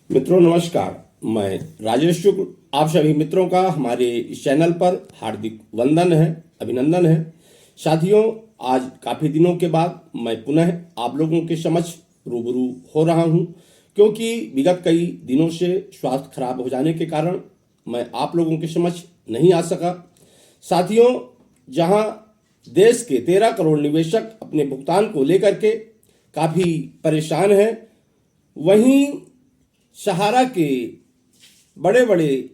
मित्रों नमस्कार। मैं राजेश शुक्ल आप सभी मित्रों का हमारे इस चैनल पर हार्दिक वंदन है, अभिनंदन है। साथियों, आज काफ़ी दिनों के बाद मैं पुनः आप लोगों के समक्ष रूबरू हो रहा हूं, क्योंकि विगत कई दिनों से स्वास्थ्य खराब हो जाने के कारण मैं आप लोगों के समक्ष नहीं आ सका। साथियों, जहां देश के 13 करोड़ निवेशक अपने भुगतान को लेकर के काफ़ी परेशान हैं, वहीं सहारा के बड़े बड़े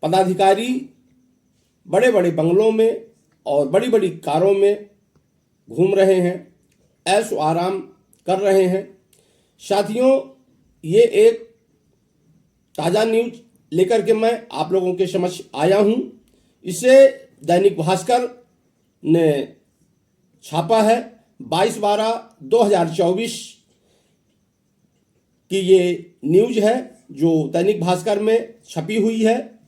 पदाधिकारी बड़े बड़े बंगलों में और बड़ी बड़ी कारों में घूम रहे हैं, ऐशो आराम कर रहे हैं। साथियों, ये एक ताज़ा न्यूज लेकर के मैं आप लोगों के समक्ष आया हूं। इसे दैनिक भास्कर ने छापा है। 22/12/2024 की ये न्यूज है जो दैनिक भास्कर में छपी हुई है।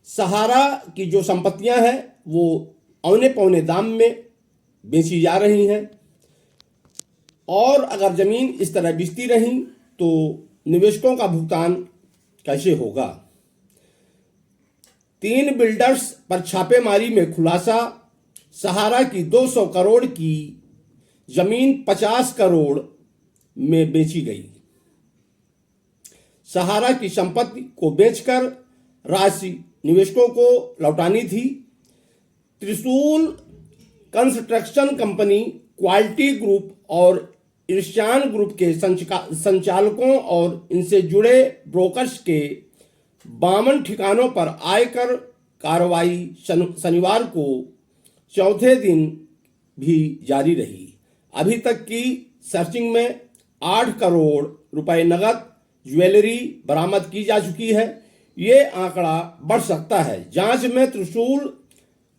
सहारा की जो संपत्तियां हैं वो औने पौने दाम में बेची जा रही हैं, और अगर जमीन इस तरह बिकती रही तो निवेशकों का भुगतान कैसे होगा। 3 बिल्डर्स पर छापेमारी में खुलासा, सहारा की 200 करोड़ की जमीन 50 करोड़ में बेची गई। सहारा की संपत्ति को बेचकर राशि निवेशकों को लौटानी थी। त्रिशूल कंस्ट्रक्शन कंपनी, क्वालिटी ग्रुप और ईर्ष्यान ग्रुप के संचालकों और इनसे जुड़े ब्रोकर्स के 52 ठिकानों पर आयकर कार्रवाई शनिवार को चौथे दिन भी जारी रही। अभी तक की सर्चिंग में 8 करोड़ रुपए नगद ज्वेलरी बरामद की जा चुकी है। ये आंकड़ा बढ़ सकता है। जांच में त्रिशूल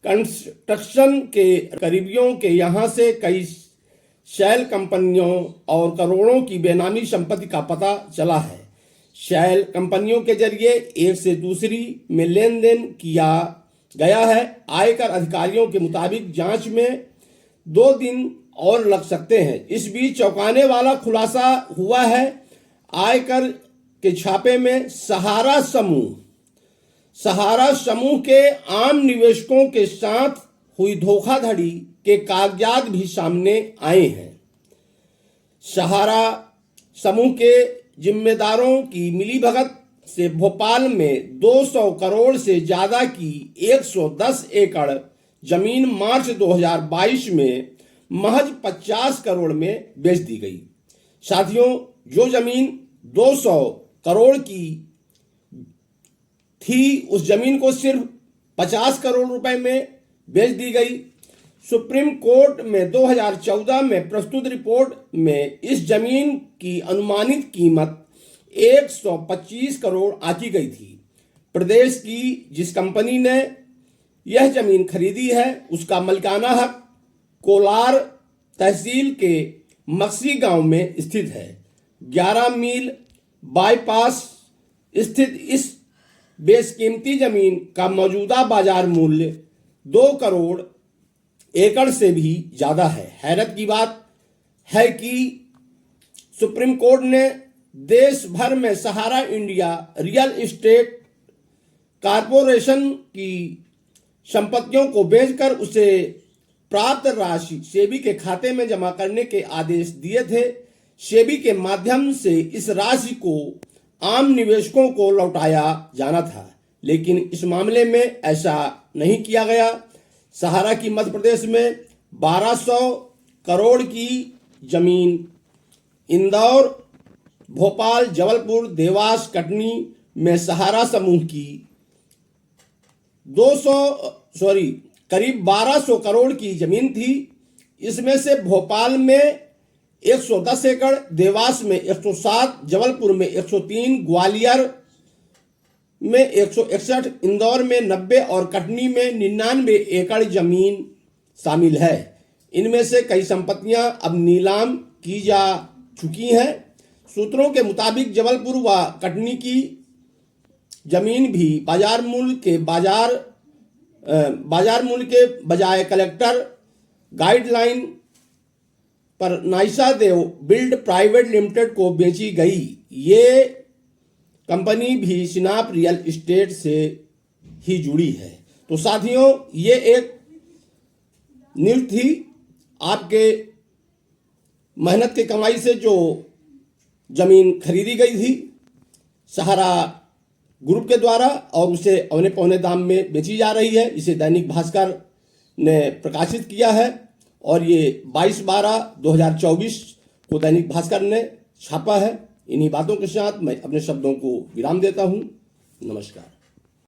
कंस्ट्रक्शन के करीबियों के यहां से कई शैल कंपनियों और करोड़ों की बेनामी संपत्ति का पता चला है। शैल कंपनियों के जरिए एक से दूसरी में लेन देन किया गया है। आयकर अधिकारियों के मुताबिक जांच में 2 दिन और लग सकते हैं। इस बीच चौंकाने वाला खुलासा हुआ है। आयकर के छापे में सहारा समूह के आम निवेशकों के साथ हुई धोखाधड़ी के कागजात भी सामने आए हैं। सहारा समूह के जिम्मेदारों की मिलीभगत से भोपाल में 200 करोड़ से ज्यादा की 110 एकड़ जमीन मार्च 2022 में महज 50 करोड़ में बेच दी गई। साथियों, जो जमीन 200 करोड़ की थी, उस जमीन को सिर्फ 50 करोड़ रुपए में बेच दी गई। सुप्रीम कोर्ट में 2014 में प्रस्तुत रिपोर्ट में इस जमीन की अनुमानित कीमत 125 करोड़ आंकी गई थी। प्रदेश की जिस कंपनी ने यह जमीन खरीदी है, उसका मलिकाना हक कोलार तहसील के मक्सी गांव में स्थित है। 11 मील बाईपास स्थित इस बेशकीमती जमीन का मौजूदा बाजार मूल्य 2 करोड़ एकड़ से भी ज्यादा है। हैरत की बात है कि सुप्रीम कोर्ट ने देश भर में सहारा इंडिया रियल एस्टेट कारपोरेशन की संपत्तियों को बेचकर उसे प्राप्त राशि सेबी के खाते में जमा करने के आदेश दिए थे। सेबी के माध्यम से इस राशि को आम निवेशकों को लौटाया जाना था, लेकिन इस मामले में ऐसा नहीं किया गया। सहारा की मध्य प्रदेश में 1200 करोड़ की जमीन इंदौर, भोपाल, जबलपुर, देवास, कटनी में सहारा समूह की करीब 1200 करोड़ की जमीन थी। इसमें से भोपाल में 110 एकड़, देवास में 107, जबलपुर में 103, ग्वालियर में 161, इंदौर में 90 और कटनी में 99 एकड़ जमीन शामिल है। इनमें से कई संपत्तियां अब नीलाम की जा चुकी हैं। सूत्रों के मुताबिक जबलपुर व कटनी की जमीन भी बाजार मूल्य के बजाय कलेक्टर गाइडलाइन पर नाइसा देव बिल्ड प्राइवेट लिमिटेड को बेची गई। ये कंपनी भी सिनाप रियल एस्टेट से ही जुड़ी है। तो साथियों, ये एक न्यूज़ थी आपके मेहनत की कमाई से जो जमीन खरीदी गई थी सहारा ग्रुप के द्वारा और उसे औने पौने दाम में बेची जा रही है। इसे दैनिक भास्कर ने प्रकाशित किया है और ये 22/12/2024 को दैनिक भास्कर ने छापा है। इन्हीं बातों के साथ मैं अपने शब्दों को विराम देता हूं। नमस्कार।